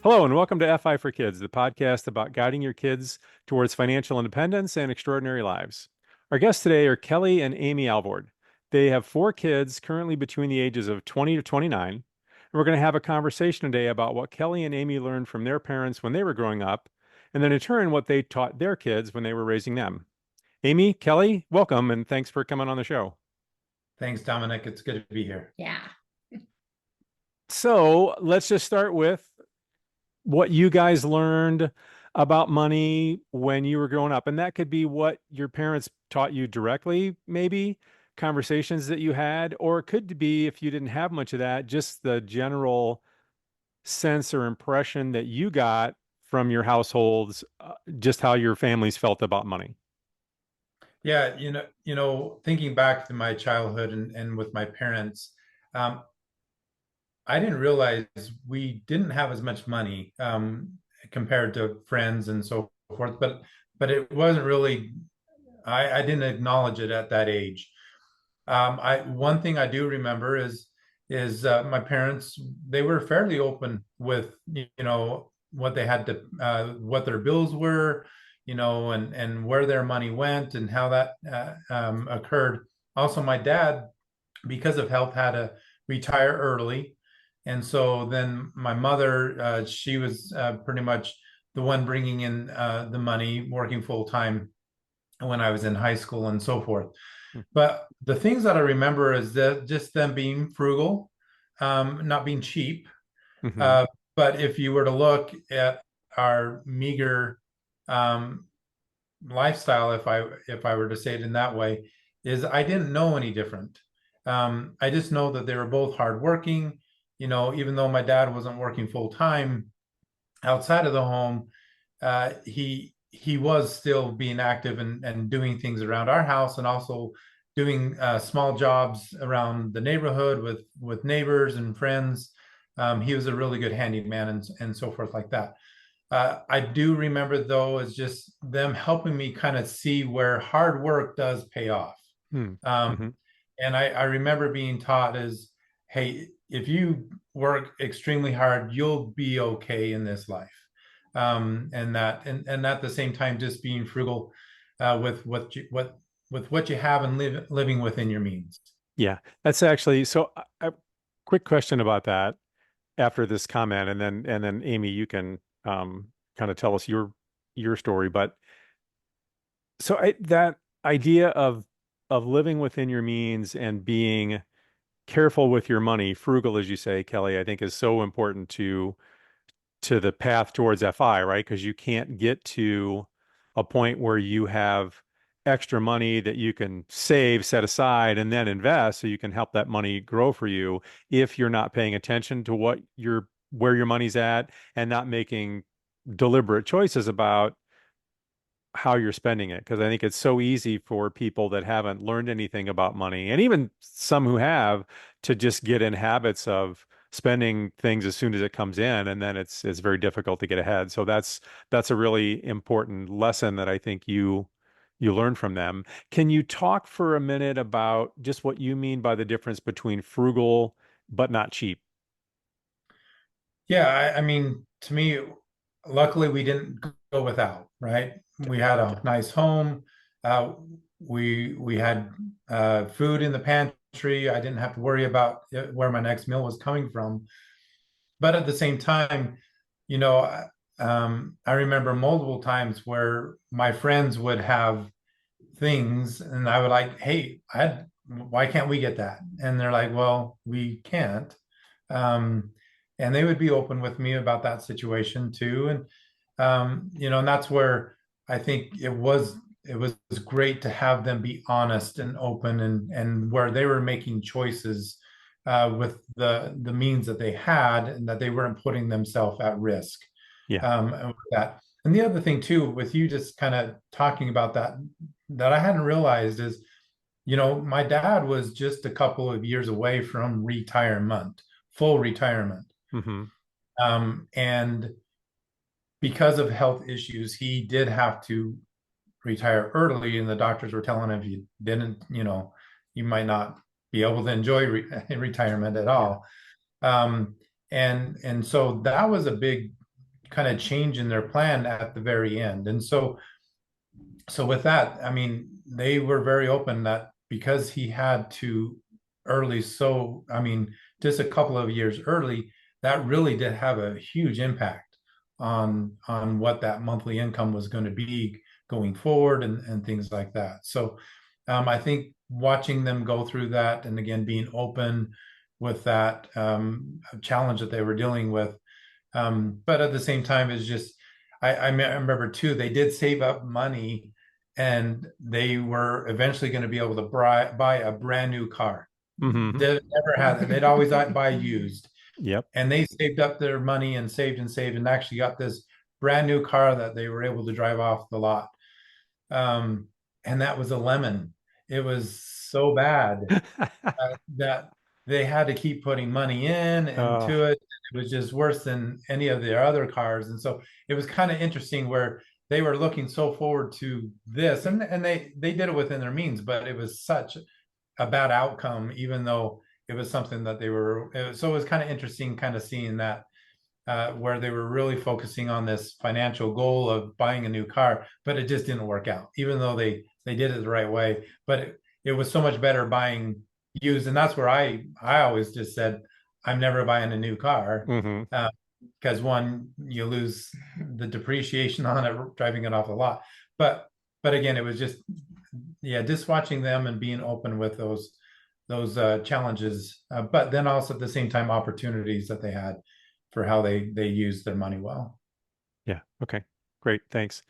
Hello, and welcome to FI for Kids, the podcast about guiding your kids towards financial independence and extraordinary lives. Our guests today are Kelly and Amy Alvord. They have four kids currently between the ages of 20 to 29. And we're going to have a conversation today about what Kelly and Amy learned from their parents when they were growing up, and then in turn, what they taught their kids when they were raising them. Amy, Kelly, welcome, and thanks for coming on the show. Thanks, Dominic. It's good to be here. Yeah. So let's just start with what you guys learned about money when you were growing up. And that could be what your parents taught you directly, maybe conversations that you had, or it could be, if you didn't have much of that, just the general sense or impression that you got from your households, just how your families felt about money. Yeah, thinking back to my childhood and with my parents, um, I didn't realize we didn't have as much money compared to friends and so forth. But it wasn't really. I didn't acknowledge it at that age. I one thing I do remember is my parents. They were fairly open with what they had to what their bills were, and where their money went and how that occurred. Also, my dad, because of health, had to retire early. And so then my mother, she was pretty much the one bringing in the money, working full time when I was in high school and so forth. But the things that I remember is that just them being frugal, not being cheap. Mm-hmm. Uh, but if you were to look at our meager um, lifestyle, if I were to say it in that way, is I didn't know any different. I just know that they were both hardworking. Even though my dad wasn't working full time outside of the home, he was still being active and doing things around our house, and also doing small jobs around the neighborhood with neighbors and friends. He was a really good handyman and so forth like that. I do remember, though, is just them helping me kind of see where hard work does pay off. Mm-hmm. And I remember being taught is, hey, if you work extremely hard, you'll be okay in this life. And at the same time, just being frugal with what you have and living within your means. Yeah, that's actually so. A quick question about that after this comment, and then Amy, you can kind of tell us your story. But so that idea of living within your means and being careful with your money, frugal, as you say, Kelly, I think is so important to the path towards FI, right? Because you can't get to a point where you have extra money that you can save, set aside, and then invest so you can help that money grow for you if you're not paying attention to where your money's at and not making deliberate choices about how you're spending it. Because I think it's so easy for people that haven't learned anything about money, and even some who have, to just get in habits of spending things as soon as it comes in, and then it's very difficult to get ahead. So that's a really important lesson that I think you learn from them. Can you talk for a minute about just what you mean by the difference between frugal but not cheap? Yeah, I mean, to me, luckily we didn't go without, right? Okay. We had Okay. a nice home. Uh, we had food in the pantry. I didn't have to worry about where my next meal was coming from. But at the same time, you know, I remember multiple times where my friends would have things, and I would like, hey, why can't we get that? And they're like, well, we can't. Um, and they would be open with me about that situation too. And and that's where I think it was great to have them be honest and open, and where they were making choices with the means that they had, and that they weren't putting themselves at risk. Yeah. And with that. And the other thing too, with you just kind of talking about that I hadn't realized is, my dad was just a couple of years away from retirement, full retirement. Hmm. And because of health issues, he did have to retire early, and the doctors were telling him if you didn't, you might not be able to enjoy retirement at Yeah. all. And so that was a big kind of change in their plan at the very end. And so with that, I mean, they were very open that because he had to early, so I mean, just a couple of years early, that really did have a huge impact on what that monthly income was going to be going forward and things like that. So I think watching them go through that and again being open with that challenge that they were dealing with, but at the same time, it's just I remember too, they did save up money and they were eventually going to be able to buy a brand new car. Hmm. They never had that. They'd always buy used. Yep. And they saved up their money and saved and actually got this brand new car that they were able to drive off the lot. Um, and that was a lemon. It was so bad that they had to keep putting money in and Uh, to it. It was just worse than any of their other cars. And so it was kind of interesting where they were looking so forward to this and they did it within their means, but it was such a bad outcome, even though it was something that they were. So it was kind of interesting, kind of seeing that where they were really focusing on this financial goal of buying a new car, but it just didn't work out, even though they did it the right way. But it was so much better buying used, and that's where I always just said I'm never buying a new car hmm. because one you lose the depreciation on it driving it off a lot, but again it was just yeah just watching them and being open with those challenges, but then also at the same time opportunities that they had for how they use their money well. Yeah. Okay. Great. Thanks.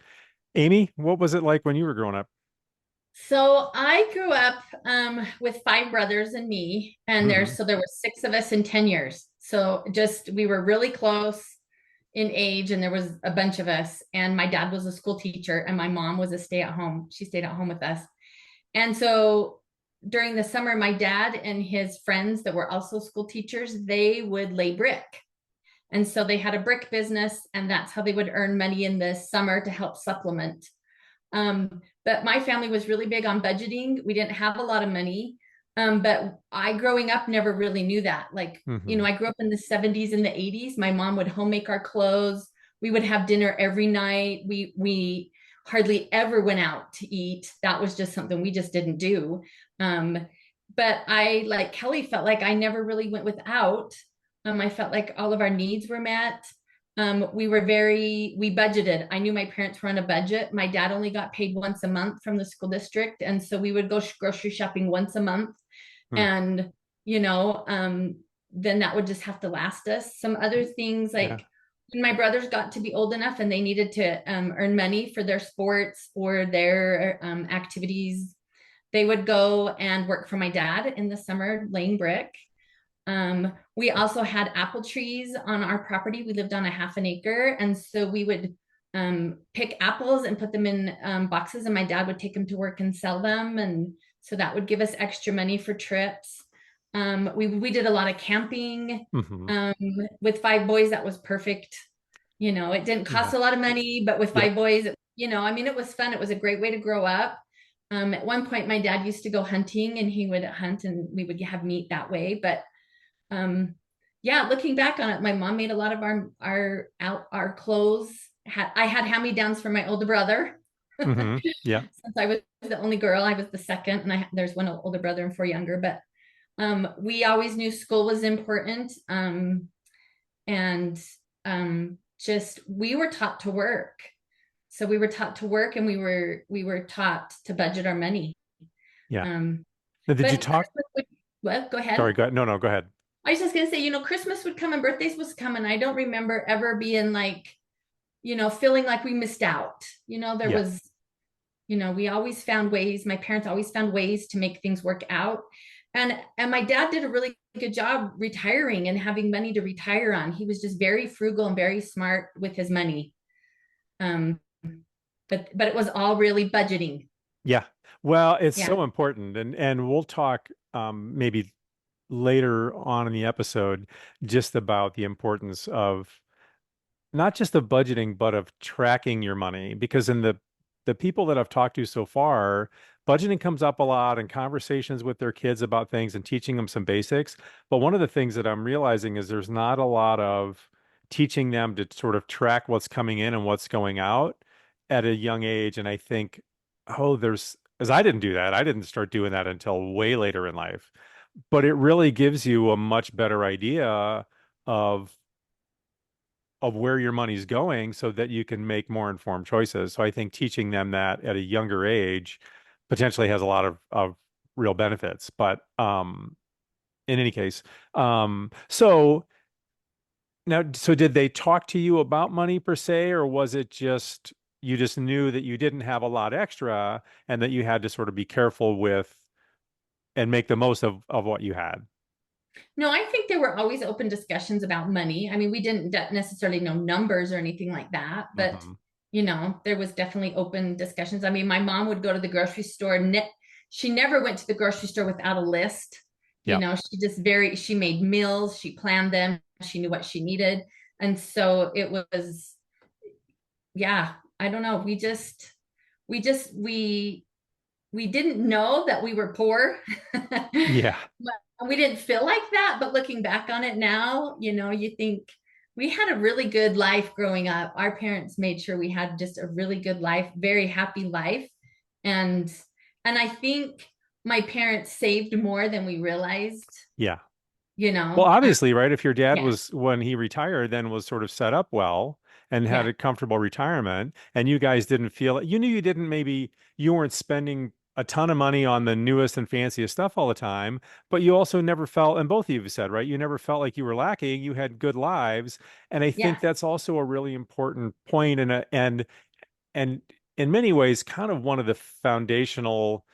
Amy, what was it like when you were growing up? So I grew up with five brothers and me, and Hmm. there were six of us in 10 years. So just we were really close in age, and there was a bunch of us. And my dad was a school teacher, and my mom was a stay-at-home. She stayed at home with us. And so during the summer, my dad and his friends that were also school teachers, they would lay brick. And so they had a brick business, and that's how they would earn money in the summer to help supplement. But my family was really big on budgeting. We didn't have a lot of money. But I, growing up, never really knew that. Like, Hmm. I grew up in the 70s and the 80s. My mom would home make our clothes. We would have dinner every night. We hardly ever went out to eat. That was just something we just didn't do. Um, but I, like Kelly, felt like I never really went without. I felt like all of our needs were met. We budgeted. I knew my parents were on a budget. My dad only got paid once a month from the school district. And so we would go grocery shopping once a month. Hmm. And, you know, um, then that would just have to last us. Some other things Yeah. like when my brothers got to be old enough and they needed to earn money for their sports or their activities, they would go and work for my dad in the summer laying brick. We also had apple trees on our property. We lived on a half an acre. And so we would pick apples and put them in boxes, and my dad would take them to work and sell them. And so that would give us extra money for trips. We did a lot of camping. Hmm. Um, with five boys, that was perfect. It didn't Yeah. cost a lot of money, but with Yep. five boys, I mean, it was fun. It was a great way to grow up. At one point, my dad used to go hunting, and he would hunt, and we would have meat that way. But um, yeah, looking back on it, my mom made a lot of our clothes. I had hand-me-downs from my older brother. Hmm. Yeah. Since I was the only girl, I was the second, and there's one older brother and four younger. But we always knew school was important, and just we were taught to work. So we were taught to work, and we were taught to budget our money. Yeah. Um, Now, did you but talk? Christmas would, well, go Sorry, ahead. go ahead. No, no, go ahead. I was just gonna say, Christmas would come and birthdays was coming. I don't remember ever being like, feeling like we missed out. There Yeah. was, we always found ways. My parents always found ways to make things work out. And my dad did a really good job retiring and having money to retire on. He was just very frugal and very smart with his money. Um, but it was all really budgeting. Yeah. Well, it's Yeah. so important, and we'll talk maybe later on in the episode just about the importance of not just of budgeting, but of tracking your money. Because in the people that I've talked to so far, budgeting comes up a lot in conversations with their kids about things and teaching them some basics. But one of the things that I'm realizing is there's not a lot of teaching them to sort of track what's coming in and what's going out at a young age. And I think, oh, as I didn't do that. I didn't start doing that until way later in life. But it really gives you a much better idea of where your money's going so that you can make more informed choices. So I think teaching them that at a younger age potentially has a lot of real benefits. But in any case, so now, so did they talk to you about money per se, or was it just you just knew that you didn't have a lot extra and that you had to sort of be careful with and make the most of what you had? No, I think there were always open discussions about money. I mean, we didn't necessarily know numbers or anything like that, but Hmm. there was definitely open discussions. I mean, my mom would go to the grocery store. She never went to the grocery store without a list. Yeah. She made meals, she planned them, she knew what she needed. And so it was, yeah, I don't know. We just, we didn't know that we were poor. Yeah. We didn't feel like that, but looking back on it now, you think we had a really good life growing up. Our parents made sure we had just a really good life, very happy life. And I think my parents saved more than we realized, Yeah. you Well, know. obviously, right? If your dad Yeah, was, when he retired, then was sort of set up well and had yeah, a comfortable retirement, and you guys didn't feel it, you knew you didn't maybe, you weren't spending a ton of money on the newest and fanciest stuff all the time, but you also never felt, and both of you have said, right? You never felt like you were lacking. You had good lives. And I think yeah, that's also a really important point and in many ways, kind of one of the foundational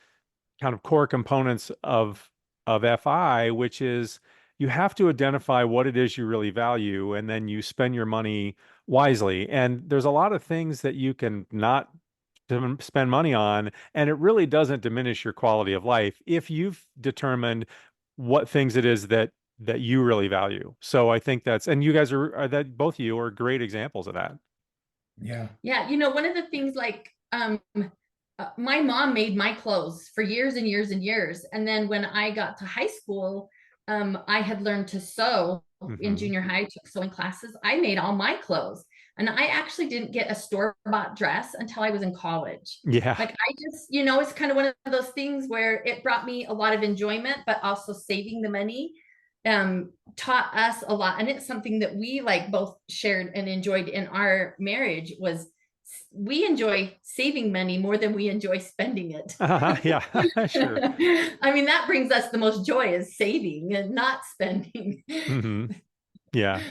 kind of core components of FI, which is you have to identify what it is you really value, and then you spend your money wisely. And there's a lot of things that you can not spend money on, and it really doesn't diminish your quality of life if you've determined what things it is that you really value. So I think and you guys are that both of you are great examples of that. Yeah. yeah. One of the things like my mom made my clothes for years and years and years. And then when I got to high school, I had learned to sew in Hmm. junior high, took sewing classes. I made all my clothes. And I actually didn't get a store-bought dress until I was in college. Yeah. Like I just, it's kind of one of those things where it brought me a lot of enjoyment, but also saving the money taught us a lot. And it's something that we like both shared and enjoyed in our marriage was we enjoy saving money more than we enjoy spending it. Yeah. Sure. I mean, that brings us the most joy is saving and not spending. Hmm. Yeah.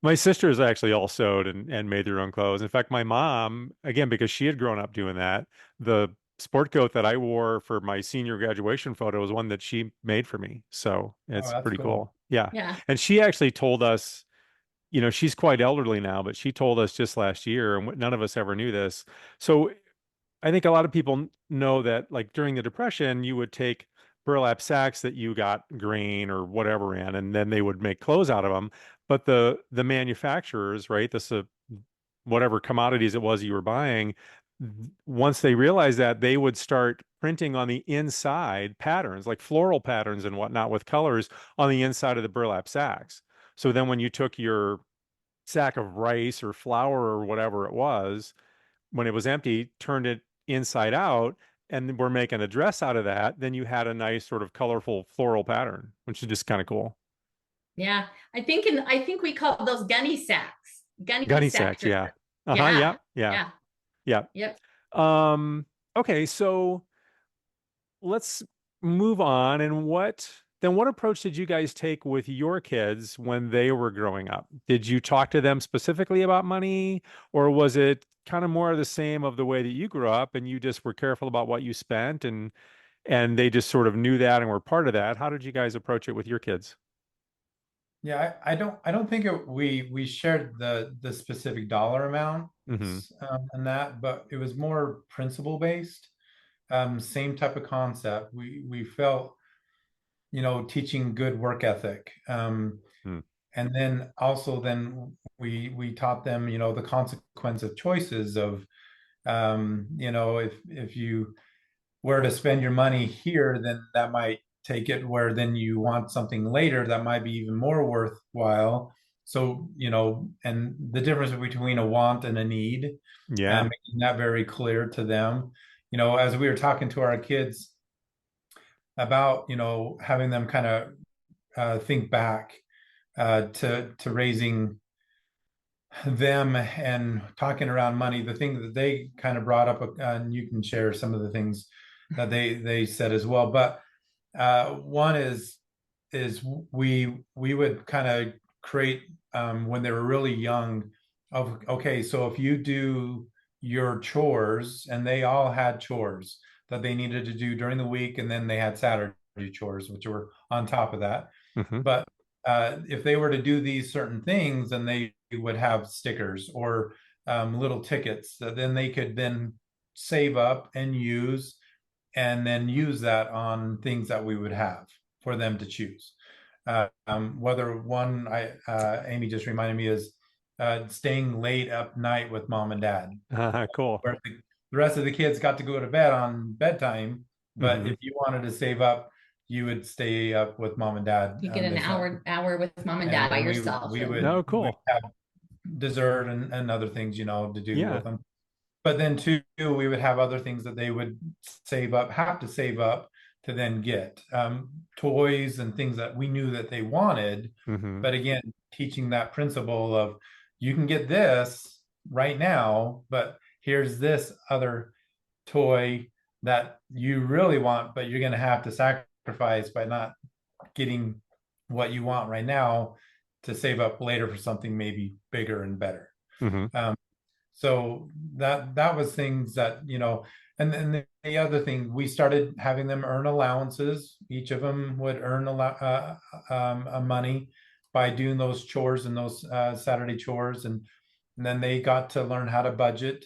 My sisters actually all sewed and made their own clothes. In fact, my mom, again, because she had grown up doing that, the sport coat that I wore for my senior graduation photo was one that she made for me. So Oh, it's that's pretty cool. cool. Yeah. Yeah. And she actually told us, she's quite elderly now, but she told us just last year, and none of us ever knew this. So I think a lot of people know that, like during the Depression, you would take burlap sacks that you got grain or whatever in, and then they would make clothes out of them. But the manufacturers, right, whatever commodities it was you were buying, once they realized that, they would start printing on the inside patterns, like floral patterns and whatnot, with colors on the inside of the burlap sacks. So then when you took your sack of rice or flour or whatever it was, when it was empty, turned it inside out, and we're making a dress out of that, then you had a nice sort of colorful floral pattern, which is just kind of cool. Yeah. I think we call those gunny sacks. Gunny Gunny sack sacks, yeah. dresses. Uh-huh, Yeah. yeah, yeah, Yeah. yeah. Yep. Okay, so let's move on. And what approach did you guys take with your kids when they were growing up? Did you talk to them specifically about money, or was it kind of more of the same of the way that you grew up and you just were careful about what you spent and they just sort of knew that and were part of that? How did you guys approach it with your kids? Yeah, I don't think we shared the specific dollar amounts Hmm. and that, but it was more principle based. Same type of concept. We felt, teaching good work ethic. And then also then we taught them, the consequence of choices of, if you were to spend your money here, then that might take it where then you want something later that might be even more worthwhile. So, and the difference between a want and a need, and Yeah. making that very clear to them. As we were talking to our kids about, having them kind of think back to raising them and talking around money, the thing that they kind of brought up, and you can share some of the things that they said as well. But one is we would kind of create, when they were really young, of okay, so if you do your chores, and they all had chores that they needed to do during the week, and then they had Saturday chores which were on top of that. Hmm. But if they were to do these certain things, then they would have stickers or little tickets that then they could then save up and then use that on things that we would have for them to choose. Whether one, Amy just reminded me, is staying late up night with mom and dad, Cool. where the rest of the kids got to go to bed on bedtime. But Hmm. if you wanted to save up, you would stay up with mom and dad. You get an this night. hour with mom and dad And by then yourself. we And would Oh, cool. have dessert and other things, to do Yeah. with them. But then too, we would have other things that they would have to save up to then get, toys and things that we knew that they wanted. Hmm. But again, teaching that principle of you can get this right now, but here's this other toy that you really want, but you're going to have to sacrifice by not getting what you want right now to save up later for something maybe bigger and better. Hmm. Um, so that was things that, and then the other thing, we started having them earn allowances. Each of them would earn a money by doing those chores and those Saturday chores, and then they got to learn how to budget.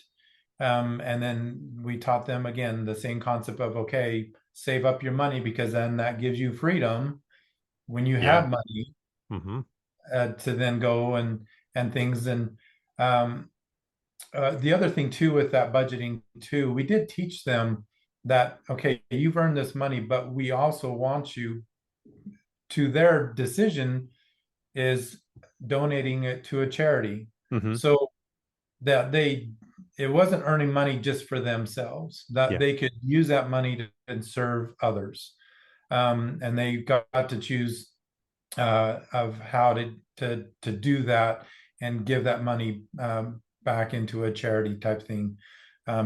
And then we taught them again the same concept of, okay, save up your money, because then that gives you freedom when you Yeah. have money Hmm. to then go and things. And um, the other thing too with that budgeting too, we did teach them that, okay, you've earned this money, but we also want you to, their decision is donating it to a charity. Hmm. So that it wasn't earning money just for themselves, that Yeah. they could use that money to serve others. And they got to choose of how to do that and give that money back into a charity type thing.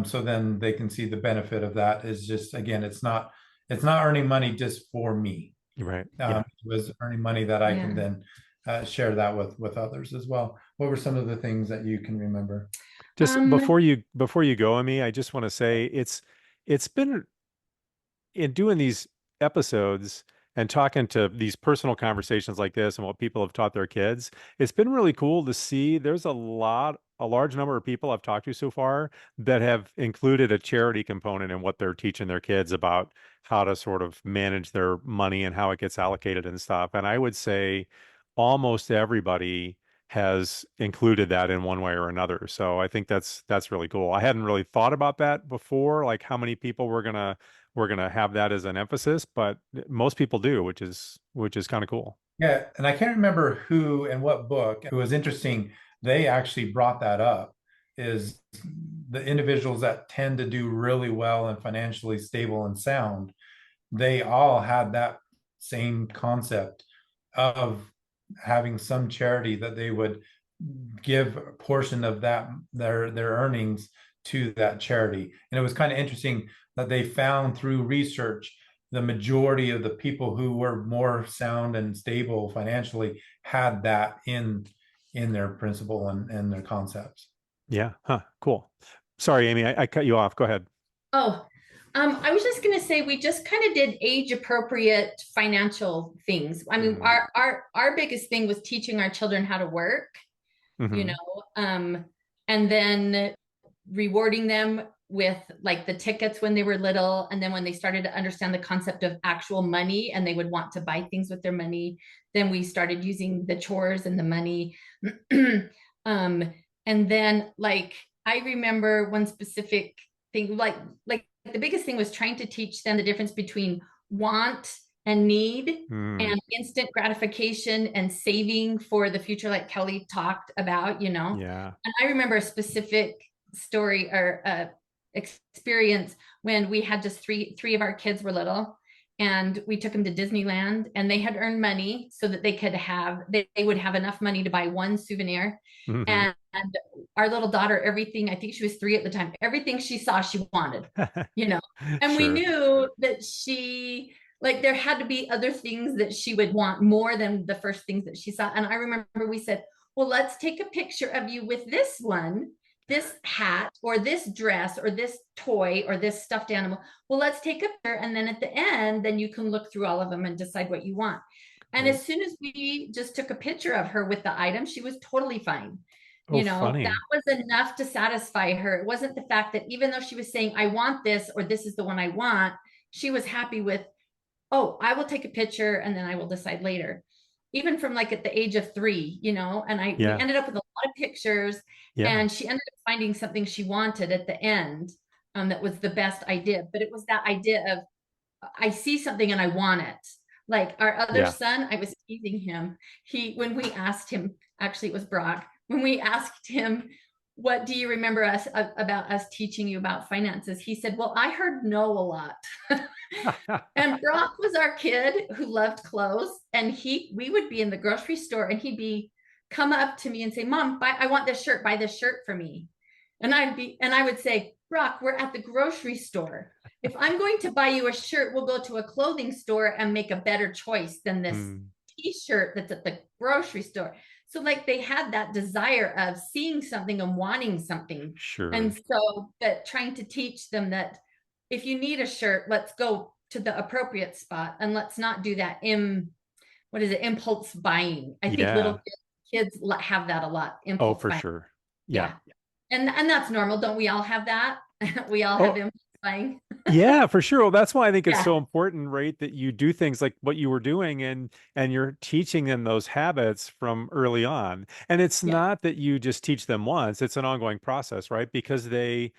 So then they can see the benefit of that is just, again, it's not earning money just for me. Right. It Yeah. was earning money that I can yeah. then share that with others as well. What were some of the things that you can remember? Just before you go, Amy, I just want to say it's been in doing these episodes and talking to these personal conversations like this and what people have taught their kids, it's been really cool to see there's a large number of people I've talked to so far that have included a charity component in what they're teaching their kids about how to sort of manage their money and how it gets allocated and stuff. And I would say almost everybody has included that in one way or another. So I think that's really cool. I hadn't really thought about that before, like how many people we're gonna have that as an emphasis, but most people do, which is kind of cool. Yeah, and I can't remember who and what book. It was interesting. They actually brought that up, is the individuals that tend to do really well and financially stable and sound, they all had that same concept of having some charity that they would give a portion of that, their earnings, to that charity. And it was kind of interesting that they found through research the majority of the people who were more sound and stable financially had that in their principle and their concepts. Yeah. Huh. Cool. Sorry, Amy, I cut you off. Go ahead. Oh, I was just gonna say we just kind of did age appropriate financial things. I mean, Hmm. our biggest thing was teaching our children how to work, you Hmm. know, and then rewarding them with like the tickets when they were little, and then when they started to understand the concept of actual money and they would want to buy things with their money, then we started using the chores and the money. um, and then like I remember one specific thing, like the biggest thing was trying to teach them the difference between want and need Mm, and instant gratification and saving for the future, like Kelly talked about, yeah. And I remember a specific story or experience when we had just three of our kids were little, and we took them to Disneyland, and they had earned money so that they would have enough money to buy one souvenir. Hmm. And our little daughter, everything, I think she was 3 at the time, everything she saw she wanted, you know and we Sure. knew that she, like, there had to be other things that she would want more than the first things that she saw. And I remember we said, well, let's take a picture of you with this one, this hat or this dress or this toy or this stuffed animal. Well, let's take a picture, and then at the end, then you can look through all of them and decide what you want. And Great. as soon as we just took a picture of her with the item, she was totally fine. Oh, That funny. was enough to satisfy her. It wasn't the fact that even though she was saying, I want this, or this is the one I want, she was happy with, oh, I will take a picture and then I will decide later. Even from like at the age of 3, and we Yeah. ended up with a lot of pictures, Yeah. and she ended up finding something she wanted at the end. That was the best idea. But it was that idea of, I see something and I want it. Like our other Yeah. son, I was teasing him. When we asked him, actually it was Brock, when we asked him, what do you remember about us teaching you about finances? He said, well, I heard no a lot. And Brock was our kid who loved clothes. And we would be in the grocery store, and he'd be come up to me and say, Mom, I want this shirt, buy this shirt for me. And I would say, Brock, we're at the grocery store. If I'm going to buy you a shirt, we'll go to a clothing store and make a better choice than this Mm, t-shirt that's at the grocery store. So like they had that desire of seeing something and wanting something. And sure. so, but trying to teach them that if you need a shirt, let's go to the appropriate spot, and let's not do that what is it, impulse buying. I think Yeah. little kids have that a lot, Oh, impulse for buying. sure. Yeah. Yeah. And that's normal. Don't we all have that? We all have Oh, impulse buying. yeah, for sure. Well, that's why I think it's Yeah. so important, right? That you do things like what you were doing, and you're teaching them those habits from early on. And it's Yeah. not that you just teach them once, it's an ongoing process, right? Because they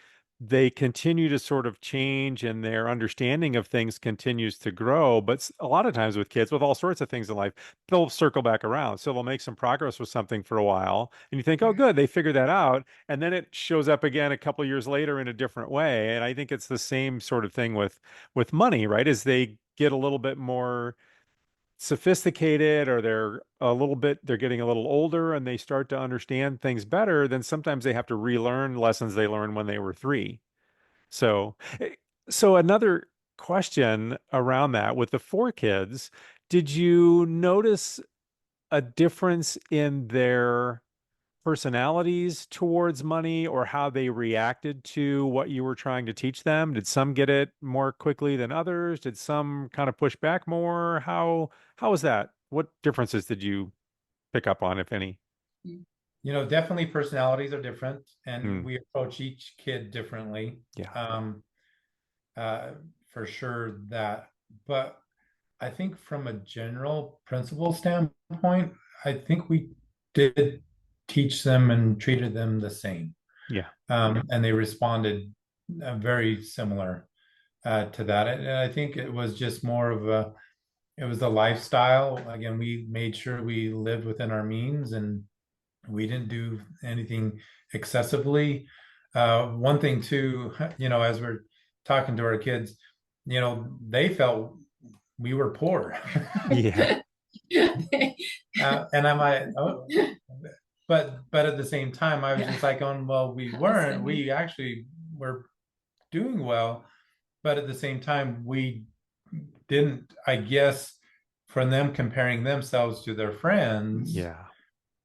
continue to sort of change, and their understanding of things continues to grow. But a lot of times with kids, with all sorts of things in life, they'll circle back around. So they'll make some progress with something for a while, and you think, oh, good, they figured that out. And then it shows up again a couple years later in a different way. And I think it's the same sort of thing with money, right? As they get a little bit more sophisticated, or they're getting a little older, and they start to understand things better, then sometimes they have to relearn lessons they learned when they were 3. So, so another question around that, with the 4 kids, did you notice a difference in their personalities towards money, or how they reacted to what you were trying to teach them? Did some get it more quickly than others? Did some kind of push back more? How was that? What differences did you pick up on, if any? Definitely personalities are different, and Hmm. we approach each kid differently. Yeah. Um, uh, for sure that. But I think from a general principle standpoint, I think we did teach them and treated them the same. Yeah. And they responded very similar to that. And I think it was just more of it was a lifestyle. Again, we made sure we lived within our means, and we didn't do anything excessively. One thing too, as we're talking to our kids, they felt we were poor. Yeah. And I'm like, oh, but at the same time, I was just like, going, well, we weren't. We actually were doing well, but at the same time, we didn't. I guess from them comparing themselves to their friends, Yeah.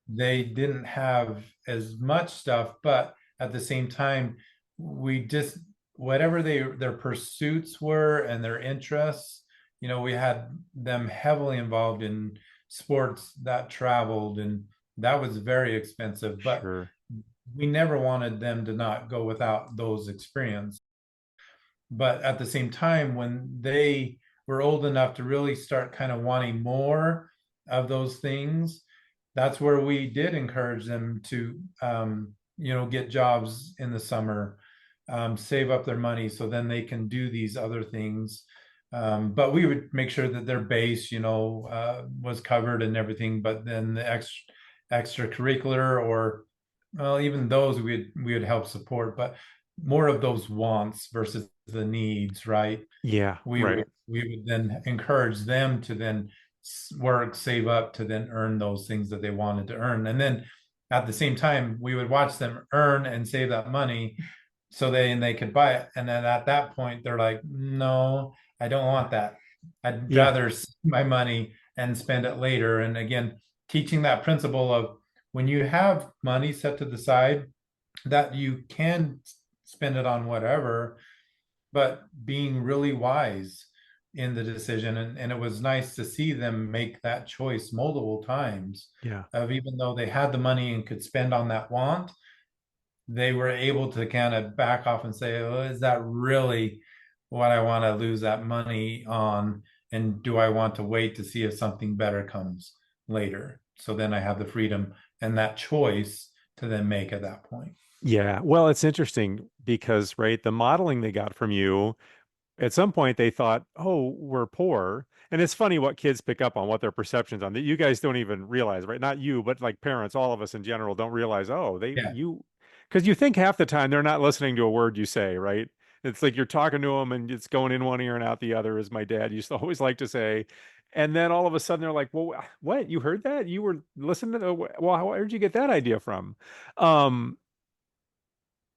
they didn't have as much stuff, but at the same time, we just whatever their pursuits were and their interests, we had them heavily involved in sports that traveled, and that was very expensive, but Sure. we never wanted them to not go without those experiences. But at the same time, when they were old enough to really start kind of wanting more of those things, that's where we did encourage them to get jobs in the summer, save up their money so then they can do these other things. But we would make sure that their base, was covered and everything. But then the extracurricular, or well, even those we would help support, but more of those wants versus the needs, right? Yeah, we right. would we would then encourage them to then work, save up to then earn those things that they wanted to earn. And then at the same time, we would watch them earn and save that money so they could buy it. And then at that point, they're like, no, I don't want that. I'd Yeah, rather save my money and spend it later. And again, teaching that principle of when you have money set to the side, that you can spend it on whatever, but being really wise in the decision. And it was nice to see them make that choice multiple times yeah, of, even though they had the money and could spend on that want, they were able to kind of back off and say, oh, is that really what I want to lose that money on? And do I want to wait to see if something better comes later? So then I have the freedom and that choice to then make at that point. yeah. Well, it's interesting because, right, the modeling they got from you, at some point they thought, oh, we're poor. And it's funny what kids pick up on, what their perceptions on that you guys don't even realize, right? Not you, but like parents, all of us in general don't realize, oh, Yeah. because you think half the time they're not listening to a word you say, right? It's like you're talking to them and it's going in one ear and out the other, as my dad used to always like to say. And then all of a sudden they're like, well, what? You heard that? You were listening to the, well, where'd you get that idea from? Um,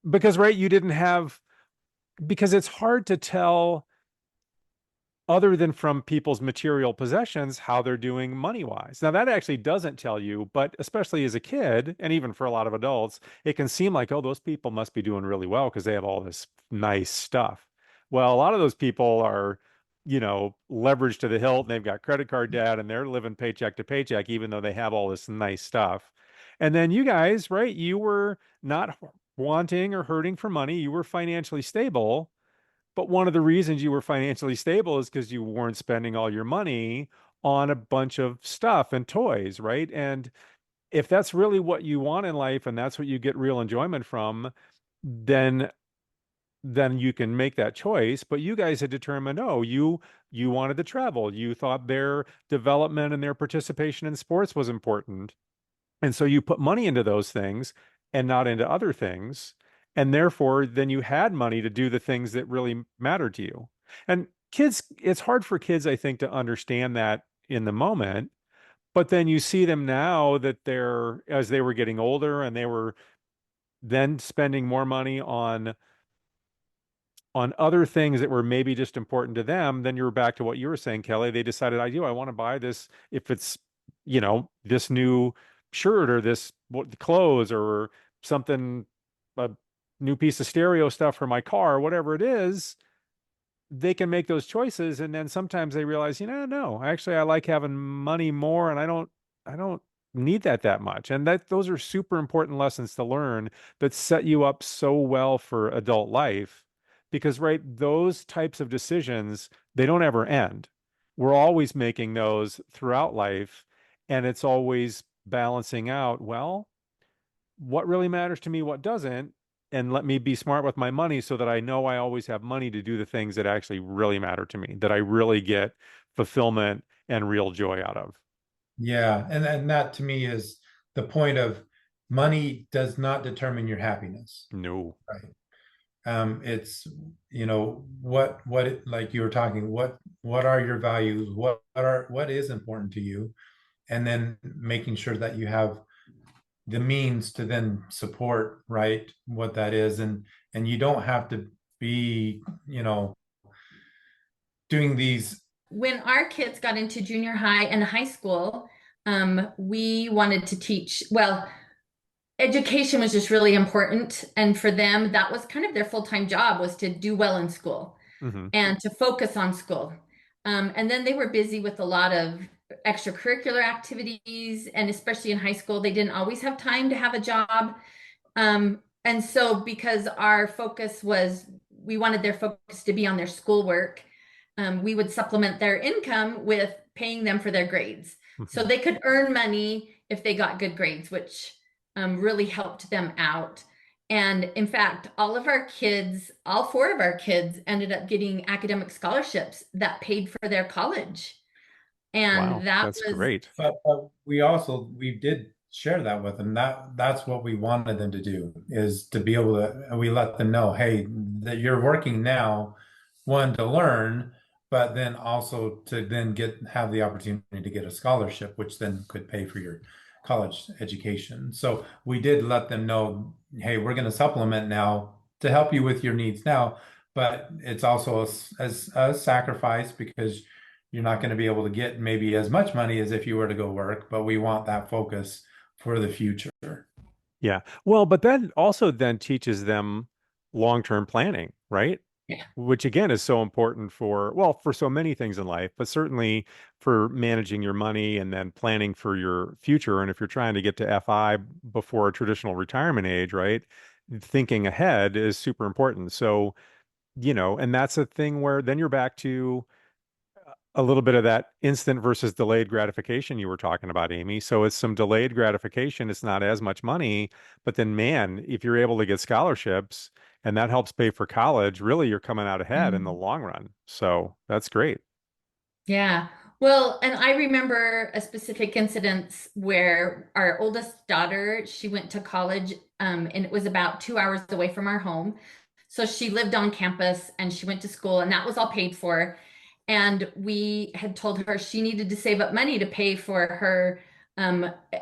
because, right, you didn't have, because it's hard to tell other than from people's material possessions, how they're doing money wise. Now, that actually doesn't tell you, but especially as a kid, and even for a lot of adults, it can seem like, oh, those people must be doing really well because they have all this nice stuff. Well, a lot of those people are, leveraged to the hilt, and they've got credit card debt, and they're living paycheck to paycheck, even though they have all this nice stuff. And then you guys, right, you were not wanting or hurting for money, you were financially stable, but one of the reasons you were financially stable is because you weren't spending all your money on a bunch of stuff and toys, right? And if that's really what you want in life and that's what you get real enjoyment from, then you can make that choice. But you guys had determined, oh, you wanted to travel. You thought their development and their participation in sports was important. And so you put money into those things and not into other things. And therefore, then you had money to do the things that really mattered to you. And kids, it's hard for kids, I think, to understand that in the moment. But then you see them now that as they were getting older and they were then spending more money on other things that were maybe just important to them, then you're back to what you were saying, Kelly. They decided, I want to buy this if it's, this new shirt or this clothes or something, a new piece of stereo stuff for my car, whatever it is, they can make those choices. And then sometimes they realize, no, actually I like having money more and I don't need that much. And those are super important lessons to learn that set you up so well for adult life. Because, right, those types of decisions, they don't ever end. We're always making those throughout life. And it's always balancing out, well, what really matters to me, what doesn't, and let me be smart with my money so that I know I always have money to do the things that actually really matter to me, that I really get fulfillment and real joy out of. Yeah, and that to me is the point of money does not determine your happiness. No. Right. It's like you were talking, what are your values? What is important to you? And then making sure that you have the means to then support, right, what that is. And you don't have to be, doing these. When our kids got into junior high and high school, we wanted to teach, well, education was just really important. And for them, that was kind of their full-time job, was to do well in school Hmm. and to focus on school. And then they were busy with a lot of extracurricular activities. And especially in high school, they didn't always have time to have a job. And so because our focus was, we wanted their focus to be on their schoolwork, we would supplement their income with paying them for their grades. So Hmm. they could earn money if they got good grades, which really helped them out. And in fact, all of our kids, all four of our kids ended up getting academic scholarships that paid for their college. Wow, And that that's was, great. But we did share that with them. That's what we wanted them to do, is to be able to, we let them know, hey, that you're working now, one, to learn, but then also to then have the opportunity to get a scholarship, which then could pay for your college education. So we did let them know, hey, we're going to supplement now to help you with your needs now, but it's also as a sacrifice, because you're not going to be able to get maybe as much money as if you were to go work, but we want that focus for the future. Yeah. Well, but that also then teaches them long-term planning, right? yeah. Which again is so important for, well, for so many things in life, but certainly for managing your money and then planning for your future. And if you're trying to get to FI before a traditional retirement age, right? Thinking ahead is super important. So, and that's a thing where then you're back to a little bit of that instant versus delayed gratification you were talking about, Amy. So it's some delayed gratification. It's not as much money, but then, man, if you're able to get scholarships and that helps pay for college, really you're coming out ahead in the Mhm. long run. So that's great. Yeah. Well, and I remember a specific incident where our oldest daughter, she went to college, and it was about 2 hours away from our home. So she lived on campus and she went to school, and that was all paid for. And we had told her she needed to save up money to pay for her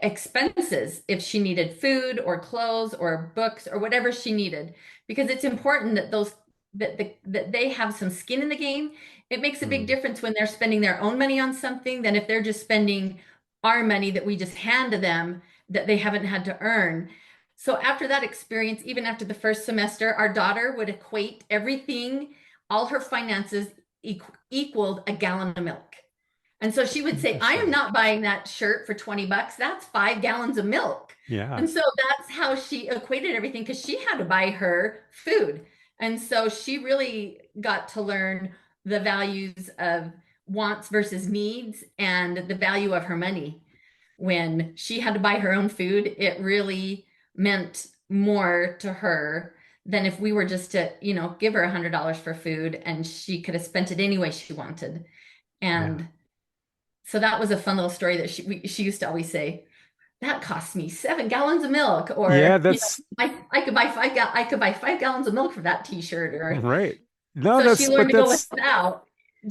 expenses if she needed food or clothes or books or whatever she needed, because it's important that that they have some skin in the game. It makes a big Mm, difference when they're spending their own money on something than if they're just spending our money that we just hand to them that they haven't had to earn. So after that experience, even after the first semester, our daughter would equate everything, all her finances equaled a gallon of milk. And so she would say, I am interesting. not buying that shirt for 20 bucks. That's 5 gallons of milk. Yeah. And so that's how she equated everything, because she had to buy her food. And so she really got to learn the values of wants versus needs and the value of her money. When she had to buy her own food, it really meant more to her than if we were just to, give her $100 for food and she could have spent it any way she wanted. Yeah. And so that was a fun little story that she used to always say, that cost me 7 gallons of milk, Yeah, or that's I could buy I could buy 5 gallons of milk for that t-shirt, or right. No, so she but learned to go that's, without,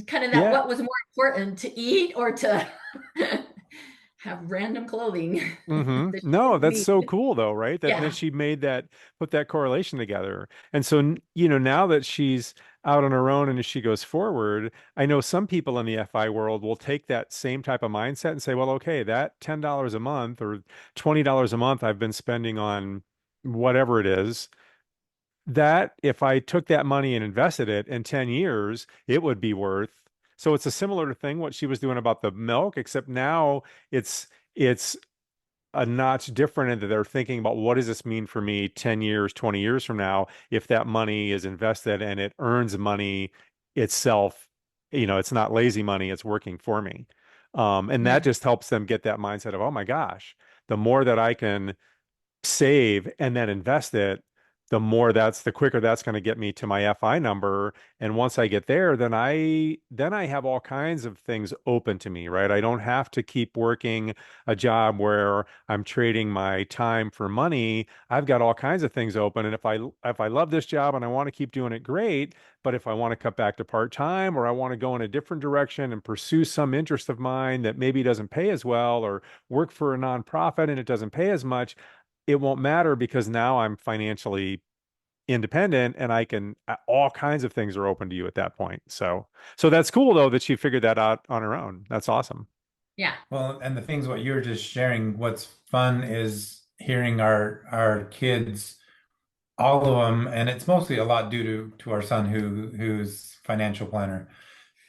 kind of that yeah. what was more important, to eat or to have random clothing that she No, didn't that's need. so cool though, right? That then Yeah. she put that correlation together. And so, now that she's out on her own and as she goes forward, I know some people in the FI world will take that same type of mindset and say, well, okay, that $10 a month or $20 a month I've been spending on whatever it is, that if I took that money and invested it in 10 years, it would be worth. So it's a similar thing what she was doing about the milk, except now it's a notch different, and that they're thinking about what does this mean for me 10 years, 20 years from now if that money is invested and it earns money itself. It's not lazy money, it's working for me. And that Yeah. just helps them get that mindset of, oh my gosh, the more that I can save and then invest it, the quicker that's going to get me to my FI number. And once I get there, then I have all kinds of things open to me, right? I don't have to keep working a job where I'm trading my time for money. I've got all kinds of things open. And if I love this job and I want to keep doing it, great. But if I want to cut back to part-time, or I want to go in a different direction and pursue some interest of mine that maybe doesn't pay as well, or work for a nonprofit and it doesn't pay as much, it won't matter because now I'm financially independent and all kinds of things are open to you at that point. So that's cool though that she figured that out on her own. That's awesome. Yeah. Well, and the things what you were just sharing, what's fun is hearing our kids, all of them, and it's mostly a lot due to our son who's financial planner,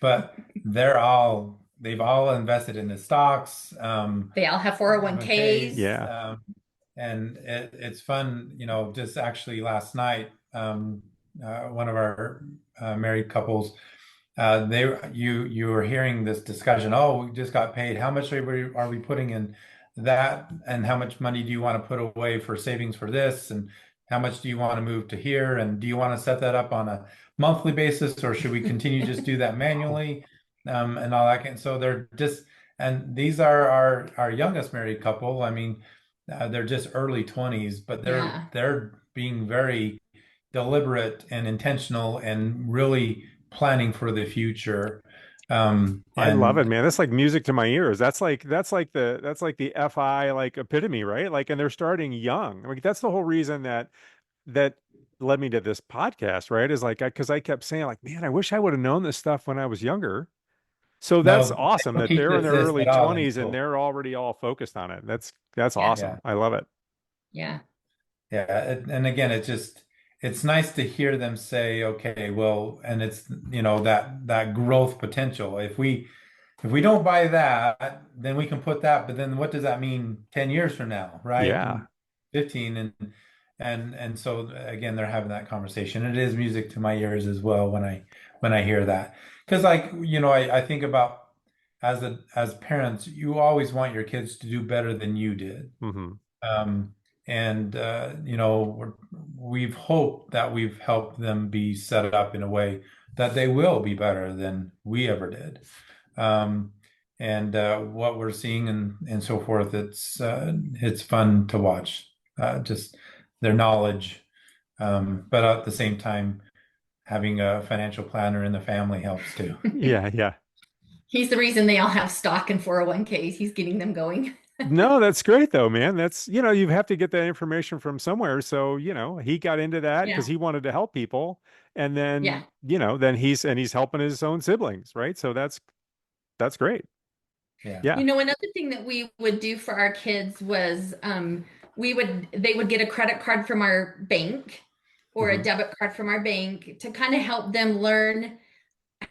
but they've all invested in the stocks, They all have 401ks. 401ks, Yeah. and it's fun, just actually last night, one of our married couples, you were hearing this discussion. Oh, we just got paid. How much are we putting in that? And how much money do you want to put away for savings for this? And how much do you want to move to here? And do you want to set that up on a monthly basis, or should we continue to just do that manually? And all that. So they're just, and these are our youngest married couple. I mean, they're just early 20s, but Yeah. they're being very deliberate and intentional and really planning for the future. I love And it, man. That's like music to my ears. That's like the FI like epitome, right? Like, and they're starting young. Like that's the whole reason that led me to this podcast, right? Is like because I kept saying like, man, I wish I would have known this stuff when I was younger. So that's no, they awesome don't that teach they're in us their this early at all in 20s and school. they're already all focused on it. That's Yeah. awesome. Yeah. I love it. Yeah. Yeah, and again, it's nice to hear them say, okay, well, and it's that growth potential. If we don't buy that, then we can put that, but then what does that mean 10 years from now, right? Yeah. And 15 and so again, they're having that conversation. It is music to my ears as well when I hear that. Because like, I think about as parents, you always want your kids to do better than you did. Hmm. Um, and we've hoped that we've helped them be set up in a way that they will be better than we ever did. Um, and what we're seeing and so forth, it's fun to watch. Just their knowledge, but at the same time, having a financial planner in the family helps too. Yeah, yeah. He's the reason they all have stock and 401ks. He's getting them going. No, that's great though, man. You have to get that information from somewhere. So, he got into that because Yeah. he wanted to help people. And Yeah. then, then he's helping his own siblings, right? So that's great. Yeah. Yeah. Another thing that we would do for our kids was they would get a credit card from our bank or a Hmm. debit card from our bank to kind of help them learn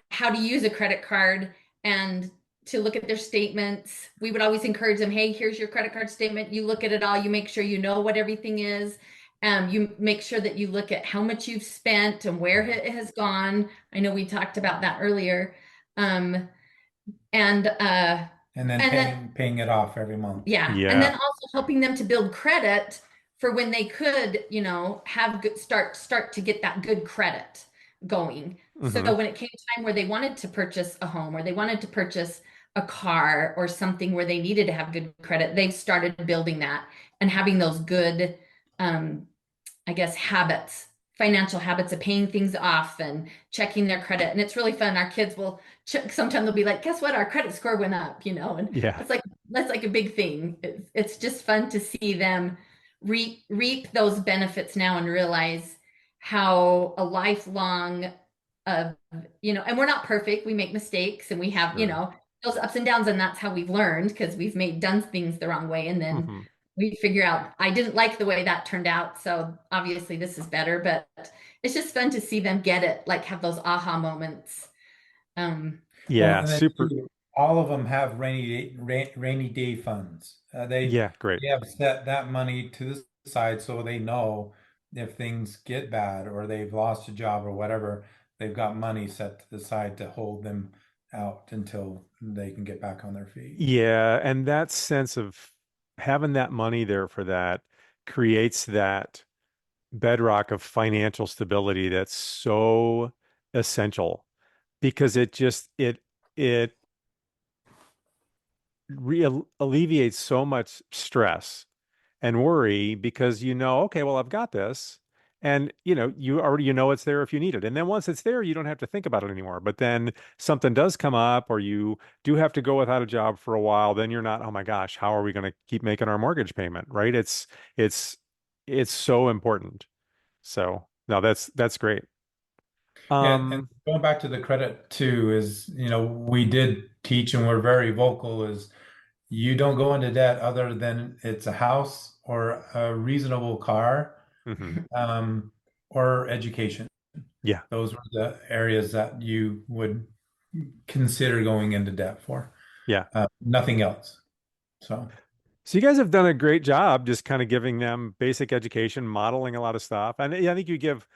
how to use a credit card and to look at their statements. We would always encourage them, hey, here's your credit card statement. You look at it all, you make sure you know what everything is. You make sure that you look at how much you've spent and where it has gone. I know we talked about that earlier. Um, and uh, And then and then paying it off every month. yeah, and then Yeah. also helping them to build credit for when they could, have good start to get that good credit going. So Hmm. when it came time where they wanted to purchase a home or they wanted to purchase a car or something where they needed to have good credit, they've started building that and having those good um, I guess, financial habits of paying things off and checking their credit. And it's really fun. Our kids will check, sometimes they'll be like, guess what? Our credit score went up, and Yeah. it's like, that's like a big thing. It's just fun to see them reap those benefits now and realize how a lifelong of, and we're not perfect. We make mistakes and we have, Sure. those ups and downs. And that's how we've learned because we've done things the wrong way. And then Hmm. we figure out I didn't like the way that turned out, so obviously this is better. But it's just fun to see them get it, like have those aha moments. Um, Well, Yeah. and then Super. too, all of them have rainy day funds. Yeah. Great. They have set that money to the side so they know if things get bad or they've lost a job or whatever, they've got money set to the side to hold them out until they can get back on their feet. Yeah. And that sense of having that money there for that creates that bedrock of financial stability that's so essential because it alleviates so much stress and worry because okay, well, I've got this. And you already it's there if you need it. And then once it's there, you don't have to think about it anymore. But then something does come up or you do have to go without a job for a while, then you're not, oh my gosh, how are we going to keep making our mortgage payment? Right? It's it's so important. So no, that's great. Yeah, and Um, going back to the credit too is, we did teach and we're very vocal is you don't go into debt other than it's a house or a reasonable car, mhm. um, or education. Yeah, Those were the areas that you would consider going into debt for. yeah. Nothing else. So, So you guys have done a great job just kind of giving them basic education, modeling a lot of stuff. And yeah, I think you give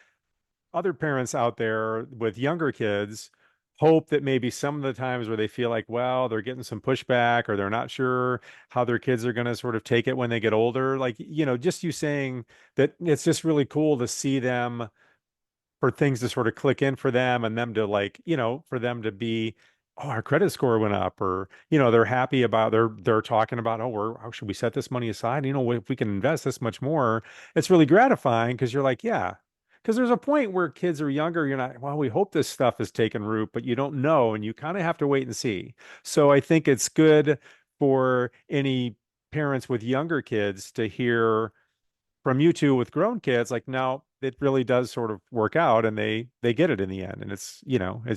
other parents out there with younger kids hope that maybe some of the times where they feel like, well, they're getting some pushback or they're not sure how their kids are going to sort of take it when they get older. Like, just you saying that it's just really cool to see them, for things to sort of click in for them and them to like, for them to be, oh, our credit score went up, or, they're happy about, they're talking about, oh, how should we set this money aside? If we can invest this much more, it's really gratifying because you're like, yeah. Because there's a point where kids are younger, you're not, well, we hope this stuff has taken root, but you don't know, and you kind of have to wait and see. So I think it's good for any parents with younger kids to hear from you two with grown kids, like, no, it really does sort of work out, and they get it in the end, and it's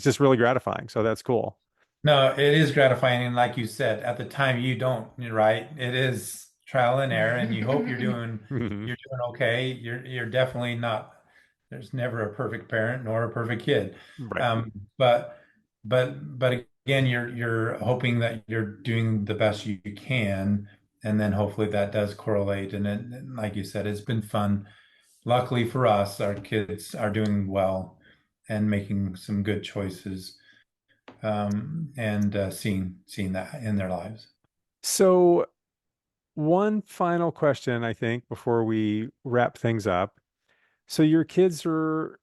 just really gratifying. So that's cool. No, it is gratifying. And like you said, at the time you don't, right? It is trial and error, and you hope Mhm. you're doing okay. You're definitely not, there's never a perfect parent nor a perfect kid. Right. Um, but but again, you're hoping that you're doing the best you can, and then hopefully that does correlate. And like you said, it's been fun. Luckily for us, our kids are doing well and making some good choices, and seeing that in their lives. So one final question, I think, before we wrap things up. So your kids are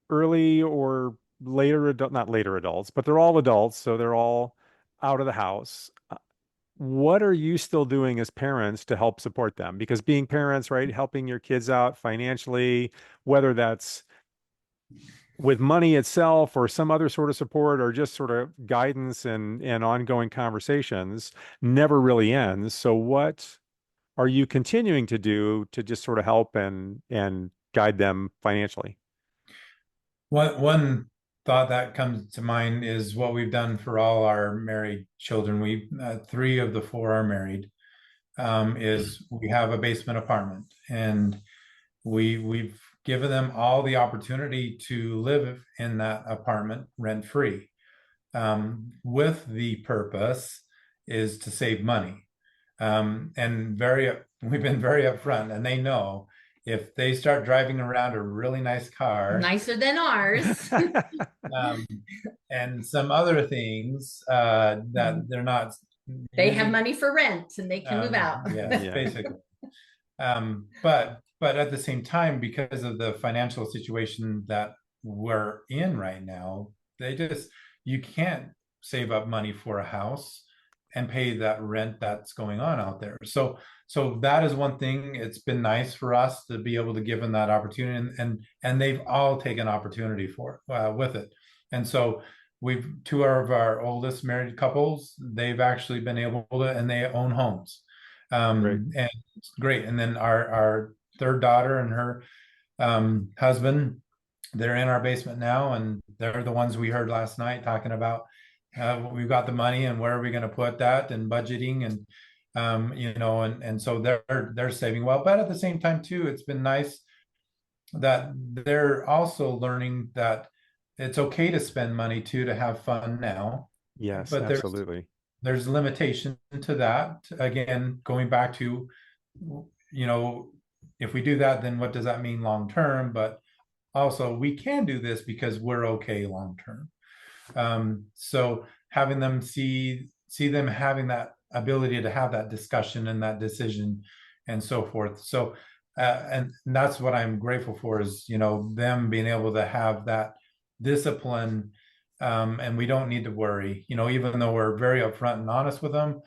early or later adult, not later adults, but they're all adults, so they're all out of the house. What are you still doing as parents to help support them? Because being parents, right, helping your kids out financially, whether that's with money itself or some other sort of support or just sort of guidance and ongoing conversations, never really ends. So what are you continuing to do to just sort of help and guide them financially? One thought that comes to mind is what we've done for all our married children. We three of the four are married. Is we have a basement apartment, and we've given them all the opportunity to live in that apartment rent free, with the purpose is to save money. And we've been very upfront, and they know if they start driving around a really nice car, Nicer than ours. um, and some other things that they're not They have using. money for rent and they can move out. Yes, Yeah. basically. But at the same time, because of the financial situation that we're in right now, you can't save up money for a house and pay that rent that's going on out there. So that is one thing. It's been nice for us to be able to give them that opportunity, and they've all taken opportunity for with it. And so we've two of our oldest married couples, they've actually been able to, and they own homes. Great. And it's great. And then our third daughter and her husband, they're in our basement now, and they're the ones we heard last night talking about we've got the money and where are we going to put that, and budgeting, and and so they're saving well. But at the same time too, it's been nice that they're also learning that it's okay to spend money too, to have fun now, Yes, but absolutely. there's limitation to that. Again, going back to, if we do that, then what does that mean long term? But also, we can do this because we're okay long term. So having them see them having that ability to have that discussion and that decision and so forth. So and that's what I'm grateful for, is them being able to have that discipline, and we don't need to worry, even though we're very upfront and honest with them.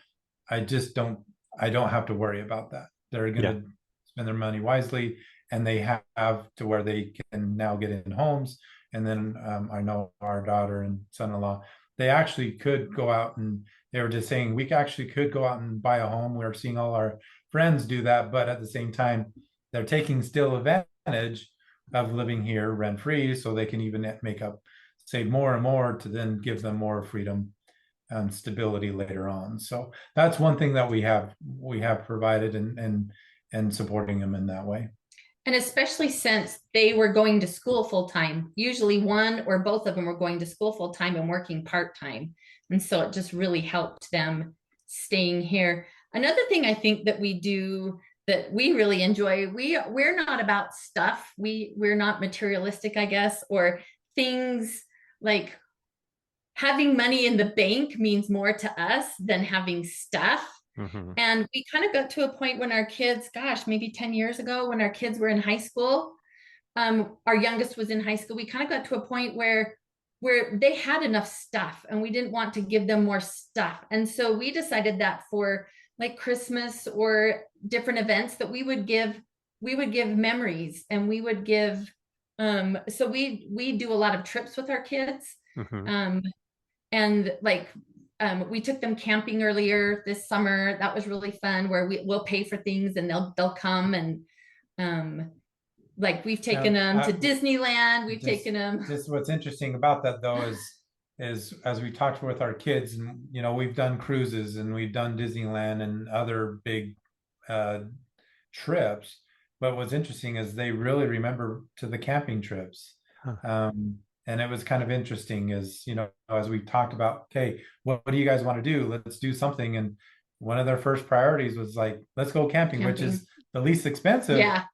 I don't have to worry about that. They're going Yeah. to spend their money wisely, and they have to where they can now get in homes. And then I know our daughter and son-in-law, they actually could go out, and they were just saying we actually could go out and buy a home. We're seeing all our friends do that, but at the same time, they're taking still advantage of living here rent free, so they can even save more and more to then give them more freedom and stability later on. So that's one thing that we have provided, and supporting them in that way. And especially since they were going to school full time, usually one or both of them were going to school full time and working part time. And so it just really helped them staying here. Another thing I think that we do that we really enjoy, we're not about stuff. We're not materialistic, I guess, or things like having money in the bank means more to us than having stuff. Hmm. And we kind of got to a point when our kids, gosh, maybe 10 years ago, when our kids were in high school, our youngest was in high school, we kind of got to a point where they had enough stuff and we didn't want to give them more stuff. And so we decided that for like Christmas or different events that we would give memories, and we would give so we do a lot of trips with our kids. Hmm. Um and like we took them camping earlier this summer. That was really fun, where we'll pay for things and they'll come. And um like we've taken them to Disneyland, we've taken them. Just what's interesting about that though is as we talked with our kids, and we've done cruises and we've done Disneyland and other big uh, trips, but what's interesting is they really remember to the camping trips. Huh. And it was kind of interesting as as we talked about, okay, what do you guys want to do? Let's do something. And one of their first priorities was like, let's go camping, which is the least expensive Yeah,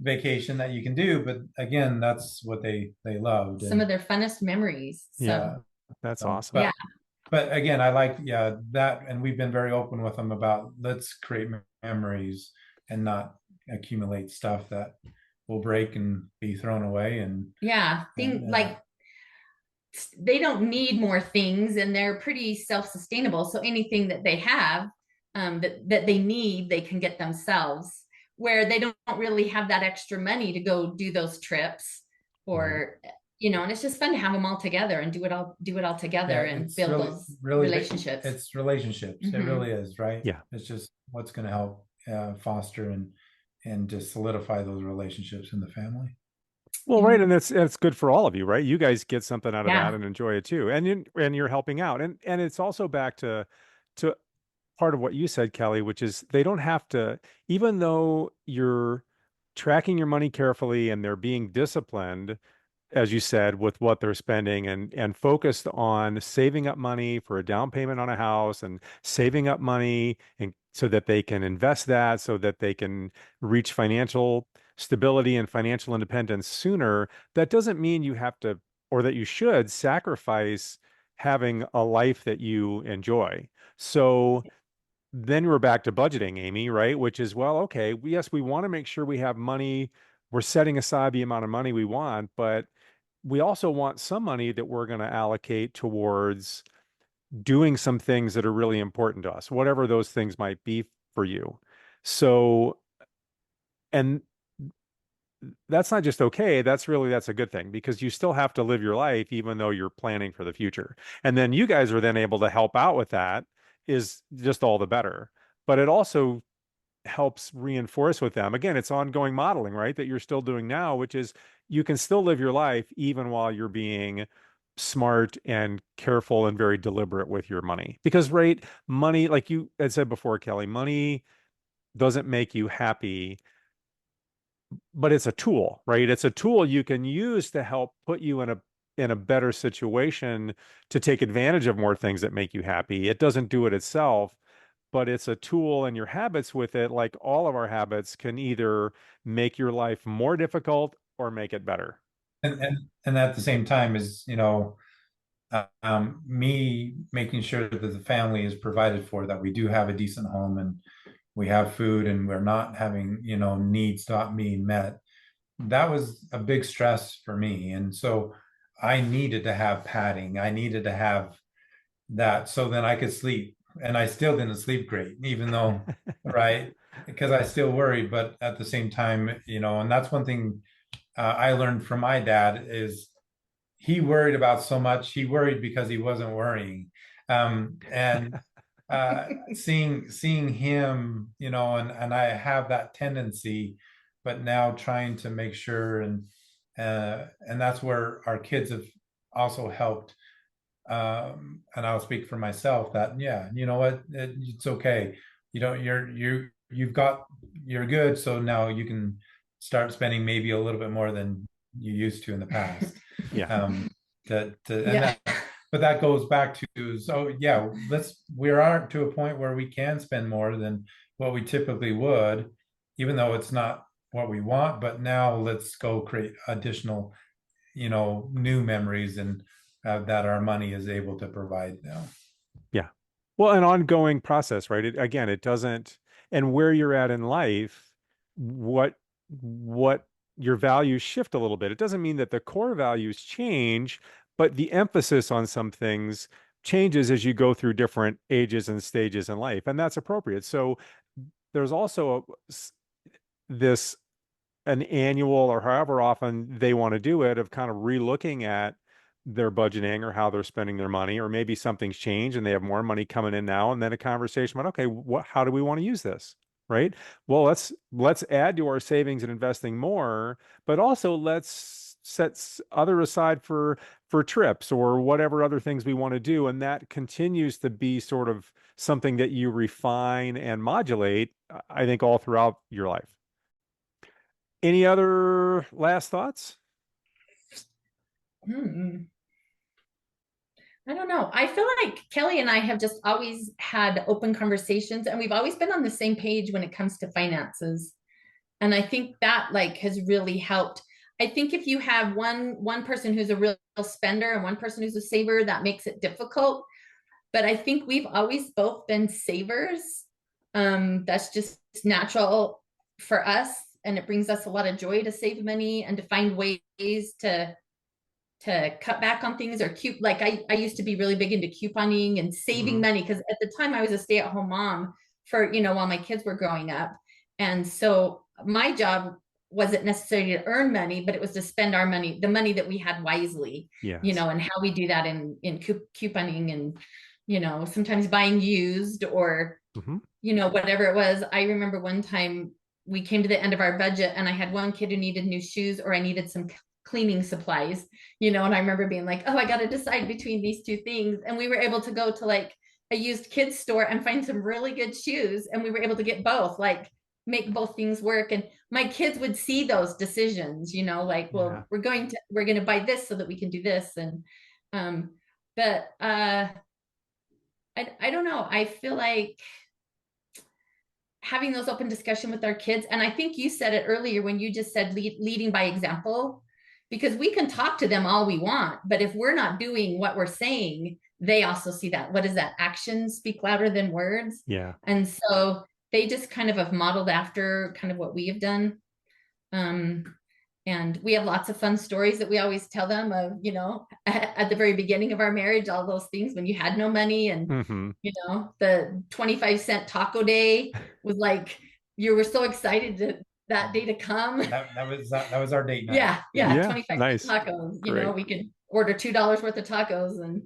vacation that you can do, but again, that's what they loved. some of their funnest memories. So Yeah, that's awesome. yeah, but again, I like that, and we've been very open with them about let's create memories and not accumulate stuff that will break and be thrown away. And yeah, like they don't need more things, and they're pretty self-sustainable. So anything that they have that they need, they can get themselves, where they don't really have that extra money to go do those trips. Or and it's just fun to have them all together and do it all together and build really, those really relationships. It's relationships. It really is, right? Yeah. It's just what's going to help foster and just solidify those relationships in the family. Well, right, and it's good for all of you, right? You guys get something out of that Yeah. and enjoy it too, and you're helping out, and it's also back to part of what you said, Kelly, which is they don't have to, even though you're tracking your money carefully and they're being disciplined, as you said, with what they're spending, and focused on saving up money for a down payment on a house, and saving up money and so that they can invest that, so that they can reach financial stability and financial independence sooner. That doesn't mean you have to, or that you should sacrifice having a life that you enjoy. So then we're back to budgeting, Amy, right? Which is, well, okay, yes, we want to make sure we have money. We're setting aside the amount of money we want, but we also want some money that we're going to allocate towards doing some things that are really important to us, whatever those things might be for you. So, and that's not just okay, that's a good thing, because you still have to live your life even though you're planning for the future. And then you guys are then able to help out with that, is just all the better. But it also helps reinforce with them, again, it's ongoing modeling, right, that you're still doing now, which is you can still live your life even while you're being smart and careful and very deliberate with your money. Because, right, money, like you had said before, Kelly, money doesn't make you happy, but it's a tool, right? It's a tool you can use to help put you in a better situation to take advantage of more things that make you happy. It doesn't do it itself, but it's a tool, and your habits with it, like all of our habits, can either make your life more difficult or make it better. And at the same time is me making sure that the family is provided for, that we do have a decent home and we have food and we're not having needs not being met. That was a big stress for me, and so I needed to have padding. I needed to have that so then I could sleep. And I still didn't sleep great, even though, right? Because I still worried, but at the same time, and that's one thing I learned from my dad is he worried about so much. He worried because he wasn't worrying. And seeing him, and I have that tendency, but now trying to make sure, and that's where our kids have also helped. And I'll speak for myself that, yeah, you know what, it's okay. You're good. So now you can start spending maybe a little bit more than you used to in the past. Yeah. And that, but that goes back to, so yeah, we are to a point where we can spend more than what we typically would, even though it's not what we want. But now let's go create additional, new memories and that our money is able to provide now. Yeah. Well, an ongoing process, right? Again, it doesn't, and where you're at in life, what your values shift a little bit. It doesn't mean that the core values change, but the emphasis on some things changes as you go through different ages and stages in life, and that's appropriate. So there's also this an annual or however often they want to do it of kind of relooking at their budgeting or how they're spending their money, or maybe something's changed and they have more money coming in now, and then a conversation about, okay, how do we want to use this? Right. Well, let's add to our savings and investing more, but also let's set other aside for trips or whatever other things we want to do. And that continues to be sort of something that you refine and modulate, I think, all throughout your life. Any other last thoughts? Hmm. I don't know. I feel like Kelly and I have just always had open conversations, and we've always been on the same page when it comes to finances. And I think that like has really helped. I think if you have one person who's a real spender and one person who's a saver, that makes it difficult. But I think we've always both been savers. That's just natural for us, and it brings us a lot of joy to save money and to find ways to cut back on things or like I used to be really big into couponing and saving money, because at the time I was a stay-at-home mom for, while my kids were growing up. And so my job wasn't necessarily to earn money, but it was to spend our money, the money that we had, wisely. Yes. And how we do that in couponing and, sometimes buying used or, whatever it was. I remember one time we came to the end of our budget and I had one kid who needed new shoes, or I needed some cleaning supplies, and I remember being like, oh, I got to decide between these two things. And we were able to go to like a used kids store and find some really good shoes. And we were able to get both, like make both things work. And my kids would see those decisions, like, well, we're going to buy this so that we can do this. And, but, I don't know. I feel like having those open discussion with our kids. And I think you said it earlier when you just said leading by example, because we can talk to them all we want, but if we're not doing what we're saying, they also see that. What is that? Actions speak louder than words. Yeah. And so they just kind of have modeled after kind of what we have done. And we have lots of fun stories that we always tell them of, at the very beginning of our marriage, all those things when you had no money and, the 25-cent taco day was like, you were so excited that day to come. That was our date night. Yeah. 25 nice. tacos. Great. We could order $2 worth of tacos and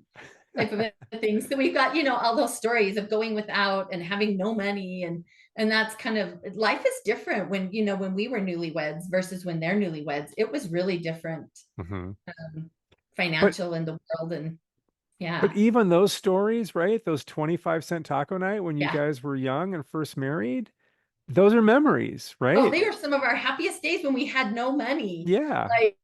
type of things. So we've got, all those stories of going without and having no money, and that's kind of, life is different when, when we were newlyweds versus when they're newlyweds. It was really different, financial in the world. And but even those stories, right? Those 25-cent taco night when you guys were young and first married, those are memories, right? Oh, they were some of our happiest days when we had no money. Yeah. Like,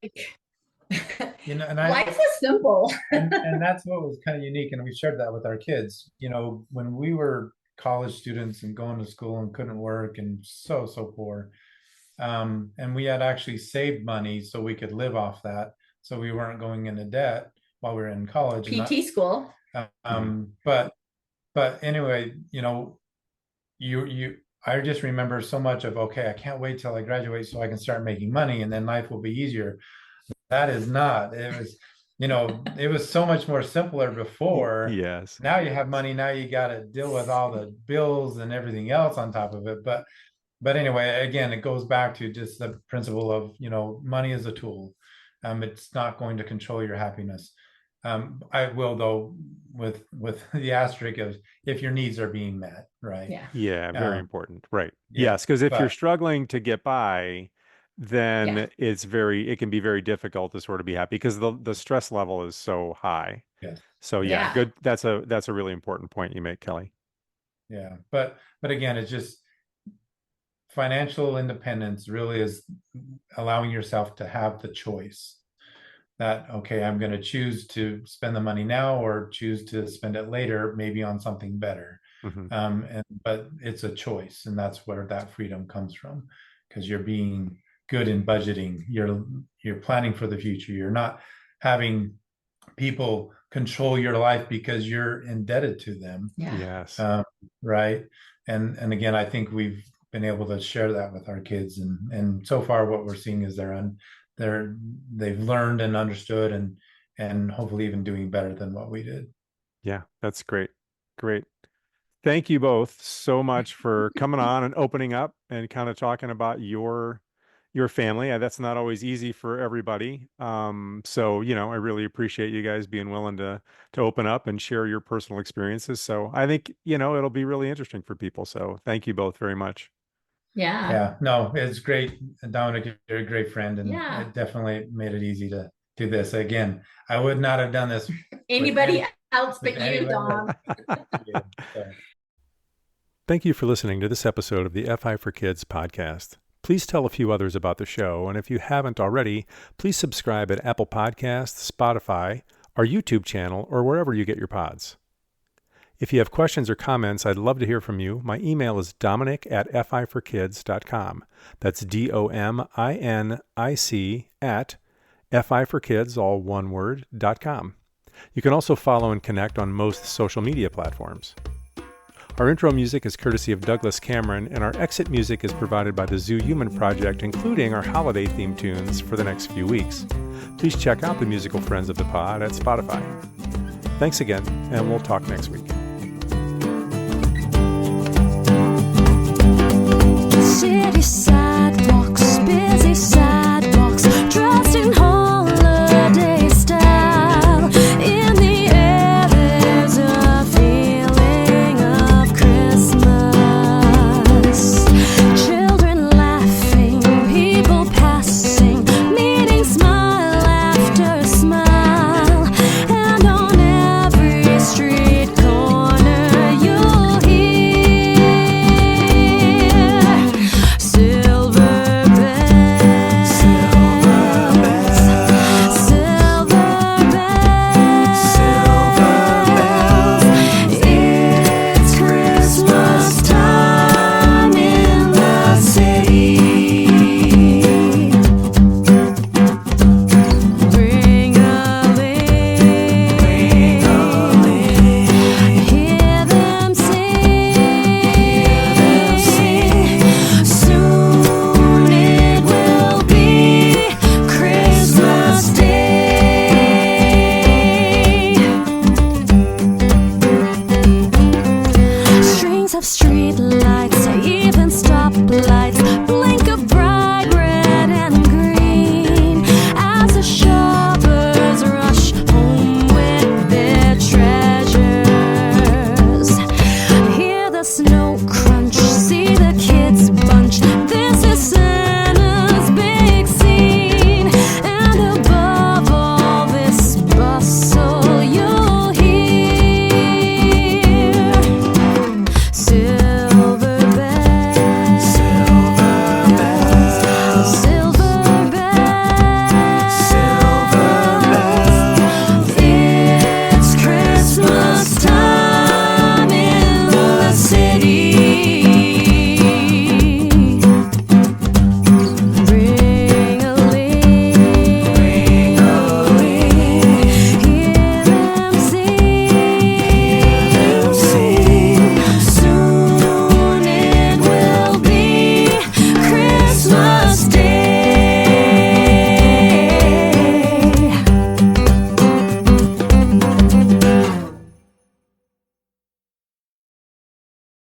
and life was simple. and that's what was kind of unique. And we shared that with our kids. When we were college students and going to school and couldn't work and so poor, and we had actually saved money so we could live off that, so we weren't going into debt while we were in college. School. But anyway, I just remember so much of, okay, I can't wait till I graduate so I can start making money and then life will be easier. That is not. It was, it was so much more simpler before. Yes. Now you have money. Now you got to deal with all the bills and everything else on top of it. But anyway, again, it goes back to just the principle of, money is a tool. It's not going to control your happiness. I will, though, with the asterisk of if your needs are being met, right? Yeah, very important. Right. Yes, because if you're struggling to get by, then it can be very difficult to sort of be happy because the stress level is so high. Yes. So good. That's a really important point you make, Kelly. Yeah. But again, it's just financial independence really is allowing yourself to have the choice that, okay, I'm going to choose to spend the money now or choose to spend it later, maybe on something better. But it's a choice, and that's where that freedom comes from, because you're being good in budgeting. You're planning for the future. You're not having people control your life because you're indebted to them. Yeah. Yes. Right. And again, I think we've been able to share that with our kids, and so far what we're seeing is they've learned and understood, and hopefully even doing better than what we did. Yeah, that's great. Great. Thank you both so much for coming on and opening up and kind of talking about your family. That's not always easy for everybody. So, I really appreciate you guys being willing to open up and share your personal experiences. So I think, it'll be really interesting for people. So thank you both very much. Yeah. Yeah, no, it's great. Dominic, you're a great friend, and Yeah. it definitely made it easy to do this. Again, I would not have done this Anybody else but you, anybody Dom. else. So. Thank you for listening to this episode of the FI for Kids podcast. Please tell a few others about the show, and if you haven't already, please subscribe at Apple Podcasts, Spotify, our YouTube channel, or wherever you get your pods. If you have questions or comments, I'd love to hear from you. My email is dominic@fiforkids.com. That's DOMINIC at fiforkids, all one word, .com. You can also follow and connect on most social media platforms. Our intro music is courtesy of Douglas Cameron, and our exit music is provided by the Zoo Human Project, including our holiday theme tunes for the next few weeks. Please check out the musical friends of the pod at Spotify. Thanks again, and we'll talk next week. City side